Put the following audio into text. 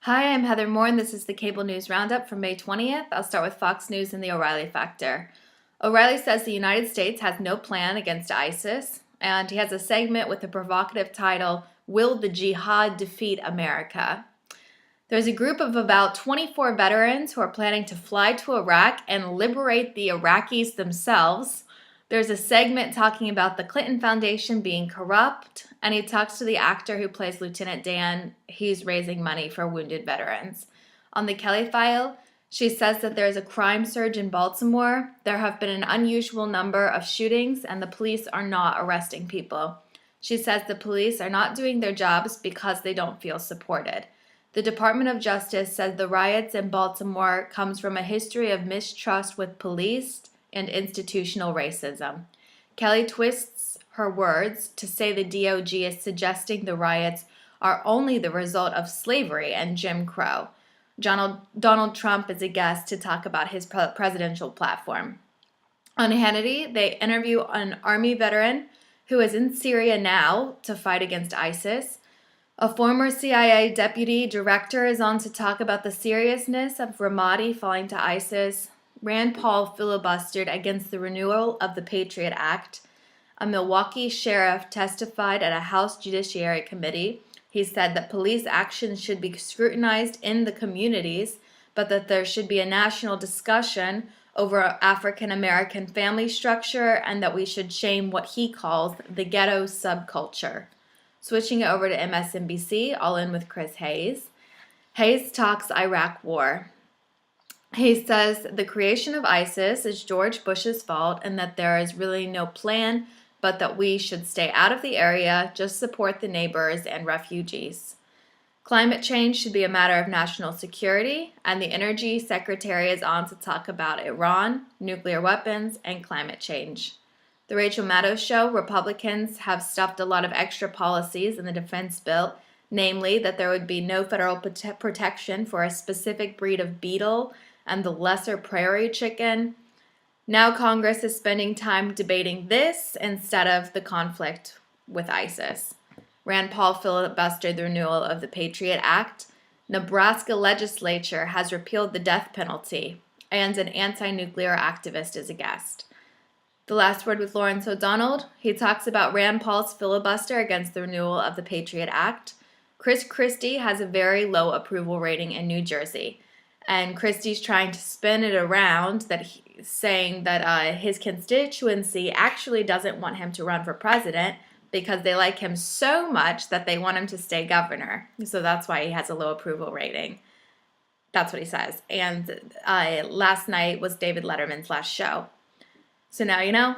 Hi, I'm Heather Moore, and this is the Cable News Roundup for May 20th. I'll start with Fox News and the O'Reilly factor. O'Reilly says the United States has no plan against ISIS, and he has a segment with the provocative title, Will the Jihad Defeat America? There's a group of about 24 veterans who are planning to fly to Iraq and liberate the Iraqis themselves. There's a segment talking about the Clinton Foundation being corrupt, and he talks to the actor who plays Lieutenant Dan. He's raising money for wounded veterans. On the Kelly File, she says that there is a crime surge in Baltimore. There have been an unusual number of shootings, and the police are not arresting people. She says the police are not doing their jobs because they don't feel supported. The Department of Justice says the riots in Baltimore comes from a history of mistrust with police and institutional racism. Kelly twists her words to say the DOJ is suggesting the riots are only the result of slavery and Jim Crow. Donald Trump is a guest to talk about his presidential platform. On Hannity, they interview an Army veteran who is in Syria now to fight against ISIS. A former CIA deputy director is on to talk about the seriousness of Ramadi falling to ISIS. Rand Paul filibustered against the renewal of the Patriot Act. A Milwaukee sheriff testified at a House Judiciary Committee. He said that police actions should be scrutinized in the communities, but that there should be a national discussion over African American family structure and that we should shame what he calls the ghetto subculture. Switching it over to MSNBC, all in with Chris Hayes. Hayes talks Iraq war. He says the creation of ISIS is George Bush's fault and that there is really no plan, but that we should stay out of the area, just support the neighbors and refugees. Climate change should be a matter of national security, and the Energy Secretary is on to talk about Iran, nuclear weapons, and climate change. The Rachel Maddow Show, Republicans have stuffed a lot of extra policies in the defense bill, namely that there would be no federal protection for a specific breed of beetle and the lesser prairie chicken. Now Congress is spending time debating this instead of the conflict with ISIS. Rand Paul filibustered the renewal of the Patriot Act. Nebraska legislature has repealed the death penalty, and an anti-nuclear activist is a guest. The last word with Lawrence O'Donnell. He talks about Rand Paul's filibuster against the renewal of the Patriot Act. Chris Christie has a very low approval rating in New Jersey. And Christie's trying to spin it around, saying that his constituency actually doesn't want him to run for president because they like him so much that they want him to stay governor. So that's why he has a low approval rating. That's what he says. And last night was David Letterman's last show. So now you know.